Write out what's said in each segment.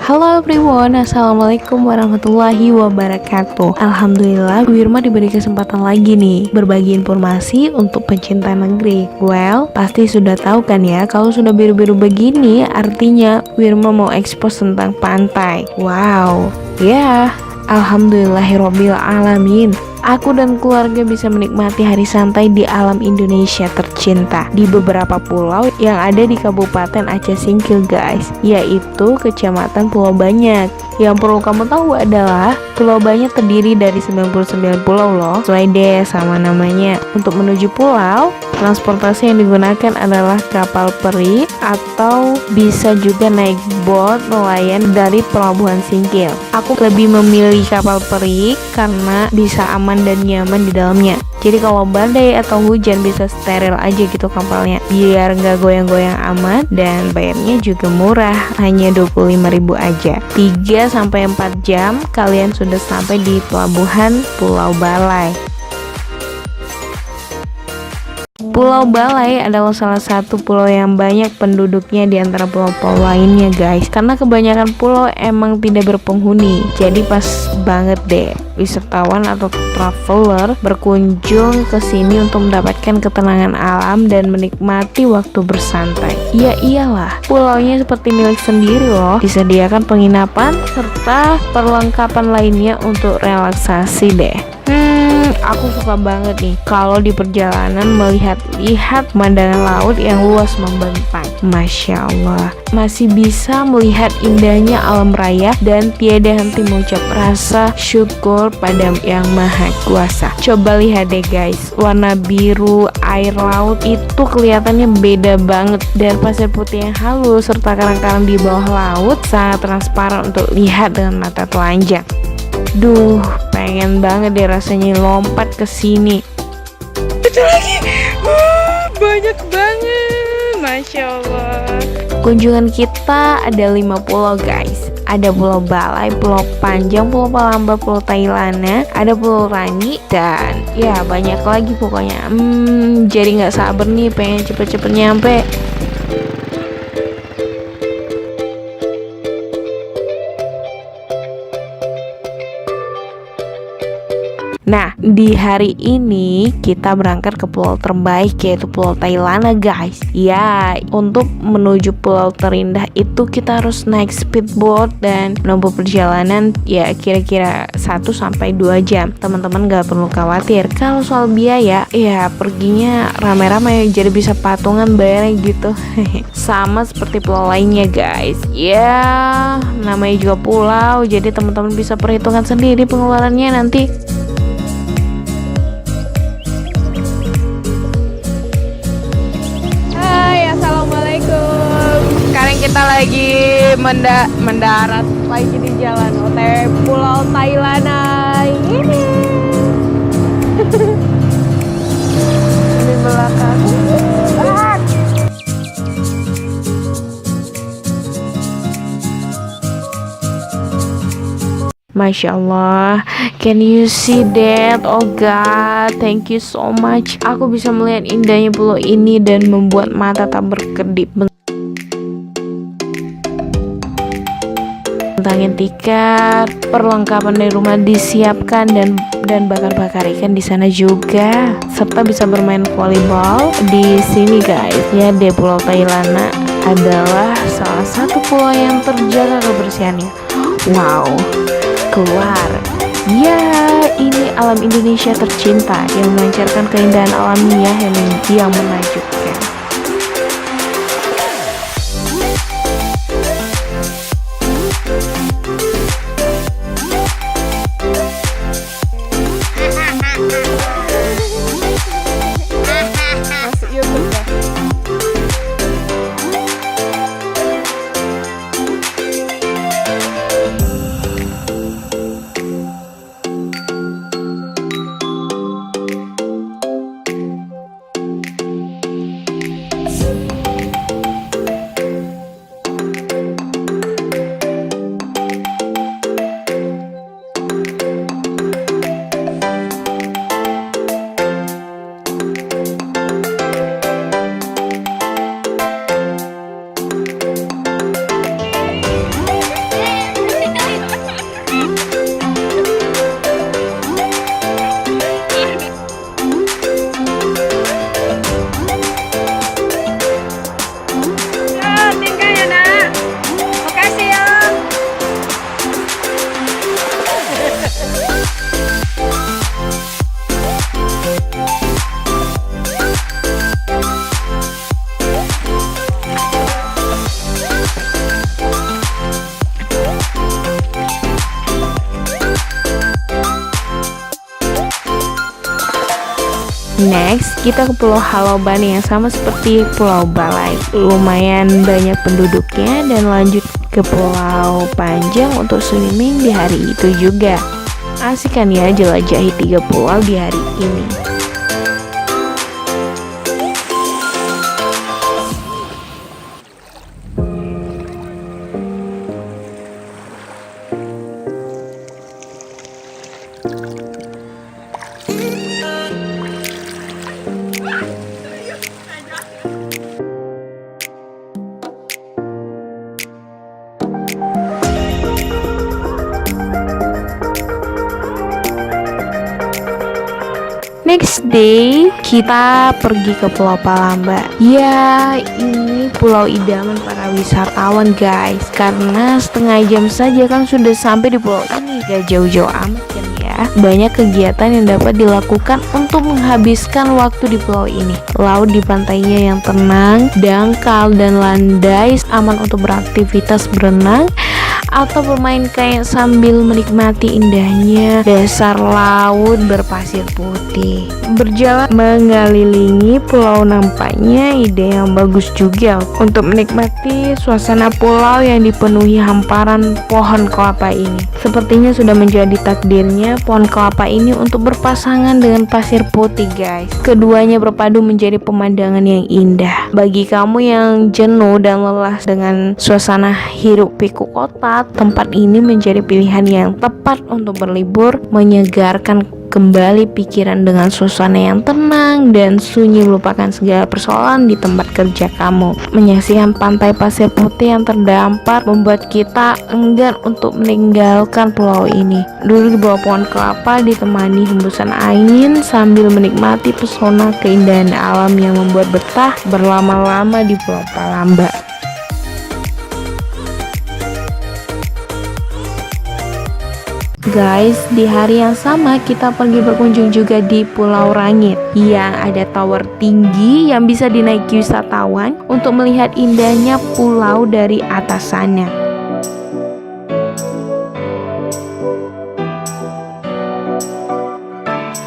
Halo everyone, assalamualaikum warahmatullahi wabarakatuh. Alhamdulillah, Wirma diberi kesempatan lagi nih berbagi informasi untuk pecinta negeri. Well, pasti sudah tahu kan ya, kalau sudah biru-biru begini artinya Wirma mau ekspos tentang pantai. Wow, ya, alhamdulillahirobbil alamin. Aku dan keluarga bisa menikmati hari santai di alam Indonesia tercinta di beberapa pulau yang ada di Kabupaten Aceh Singkil guys, yaitu Kecamatan Pulau Banyak. Yang perlu kamu tahu adalah Pulau Banyak terdiri dari 99 pulau loh, sesuai deh sama namanya. Untuk menuju pulau, transportasi yang digunakan adalah kapal peri atau bisa juga naik boat nelayan dari Pelabuhan Singkil. Aku lebih memilih kapal peri karena bisa aman dan nyaman di dalamnya. Jadi kalau badai atau hujan bisa steril aja gitu kapalnya, biar nggak goyang-goyang amat, dan bayarnya juga murah, hanya 25.000 aja. 3-4 jam kalian sudah sampai di Pelabuhan Pulau Balai. Pulau Balai adalah salah satu pulau yang banyak penduduknya di antara pulau-pulau lainnya guys, karena kebanyakan pulau emang tidak berpenghuni. Jadi pas banget deh wisatawan atau traveler berkunjung ke sini untuk mendapatkan ketenangan alam dan menikmati waktu bersantai. Ya iyalah, pulaunya seperti milik sendiri loh, disediakan penginapan serta perlengkapan lainnya untuk relaksasi deh. Aku suka banget nih kalau di perjalanan melihat pemandangan laut yang luas membentang. Masya Allah, masih bisa melihat indahnya alam raya dan tiada henti mengucap rasa syukur pada Yang Maha Kuasa. Coba lihat deh guys, warna biru air laut itu kelihatannya beda banget, dan pasir putih yang halus serta karang-karang di bawah laut sangat transparan untuk lihat dengan mata telanjang. Duh, pengen banget deh rasanya lompat ke sini. Betul lagi, banyak banget, Masya Allah. Kunjungan kita ada 5 pulau guys. Ada Pulau Balai, Pulau Panjang, Pulau Palamba, Pulau Tailana, ada Pulau Rani, dan ya banyak lagi pokoknya. Jadi nggak sabar nih pengen cepet-cepet nyampe. Nah, di hari ini kita berangkat ke pulau terbaik, yaitu Pulau Tailana guys. Ya, untuk menuju pulau terindah itu kita harus naik speedboat dan menempuh perjalanan ya kira-kira 1-2 jam. Teman-teman gak perlu khawatir kalau soal biaya, ya perginya rame-rame jadi bisa patungan bayarnya gitu. Sama seperti pulau lainnya guys. Ya, namanya juga pulau, jadi teman-teman bisa perhitungan sendiri pengeluarannya nanti. Kita lagi mendarat lagi di jalan OTW Pulau Tailana ini. Di belakang. Masya Allah, can you see that? Oh God, thank you so much. Aku bisa melihat indahnya pulau ini dan membuat mata tak berkedip. Tentangin tiket, perlengkapan dari rumah disiapkan, dan bakar-bakar ikan di sana juga, serta bisa bermain volleyball di sini guys. Ya deh, Pulau Tailana adalah salah satu pulau yang terjaga kebersihannya. Wow, keluar. Ya, ini alam Indonesia tercinta yang memancarkan keindahan alamiah yang menakjubkan. Next, kita ke Pulau Haloban yang sama seperti Pulau Balai. Lumayan banyak penduduknya, dan lanjut ke Pulau Panjang untuk swimming di hari itu juga. Asik kan ya jelajahi 3 pulau di hari ini. Next day, kita pergi ke Pulau Palamba. Ya, ini pulau idaman para wisatawan guys, karena setengah jam saja kan sudah sampai di pulau ini. Gak jauh-jauh amat kan ya. Banyak kegiatan yang dapat dilakukan untuk menghabiskan waktu di pulau ini. Laut di pantainya yang tenang, dangkal dan landai, aman untuk beraktivitas berenang atau bermain kayak sambil menikmati indahnya dasar laut berpasir putih. Berjalan mengelilingi pulau nampaknya ide yang bagus juga untuk menikmati suasana pulau yang dipenuhi hamparan pohon kelapa ini. Sepertinya sudah menjadi takdirnya pohon kelapa ini untuk berpasangan dengan pasir putih guys. Keduanya berpadu menjadi pemandangan yang indah. Bagi kamu yang jenuh dan lelah dengan suasana hiruk pikuk kota, tempat ini menjadi pilihan yang tepat untuk berlibur, menyegarkan kembali pikiran dengan suasana yang tenang dan sunyi, melupakan segala persoalan di tempat kerja kamu. Menyaksikan pantai pasir putih yang terdampar membuat kita enggan untuk meninggalkan pulau ini. Duduk di bawah pohon kelapa ditemani hembusan angin sambil menikmati pesona keindahan alam yang membuat betah berlama-lama di Pulau Palamba. Guys, di hari yang sama kita pergi berkunjung juga di Pulau Rangit yang ada tower tinggi yang bisa dinaiki wisatawan untuk melihat indahnya pulau dari atas sana.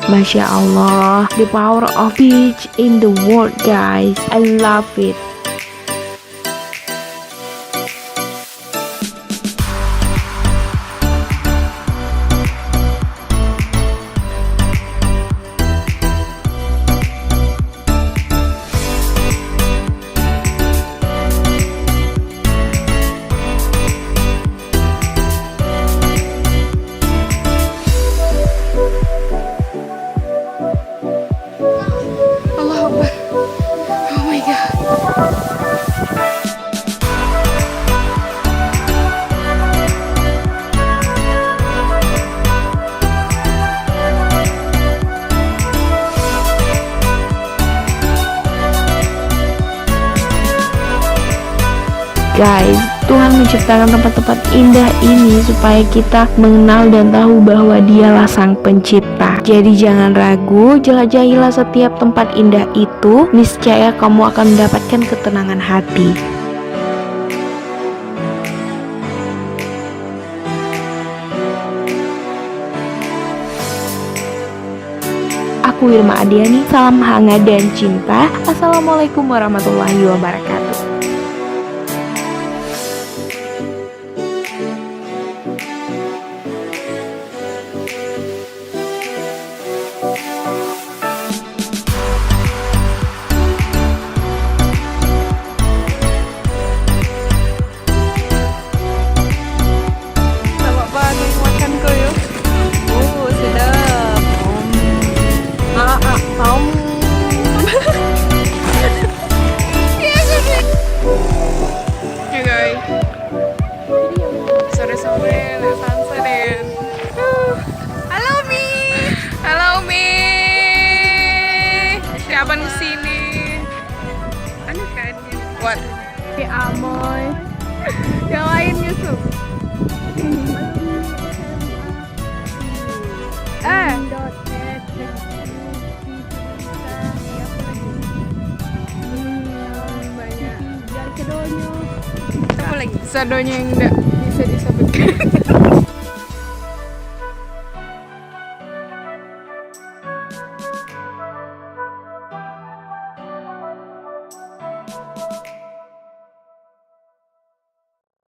Masya Allah, the power of beach in the world guys, I love it. Guys, Tuhan menciptakan tempat-tempat indah ini supaya kita mengenal dan tahu bahwa Dialah Sang Pencipta. Jadi jangan ragu, jelajahilah setiap tempat indah itu, niscaya kamu akan mendapatkan ketenangan hati. Aku Wilma Adiani, salam hangat dan cinta. Assalamualaikum warahmatullahi wabarakatuh. Sore-sore lihat sunset. Halo Mi. Halo Mi. Siapa kesini? Anu kan? What? Si Amoy. Yang lain Yusuf. Banyak. Apa lagi? Sadonya yang enggak bisa disebutkan.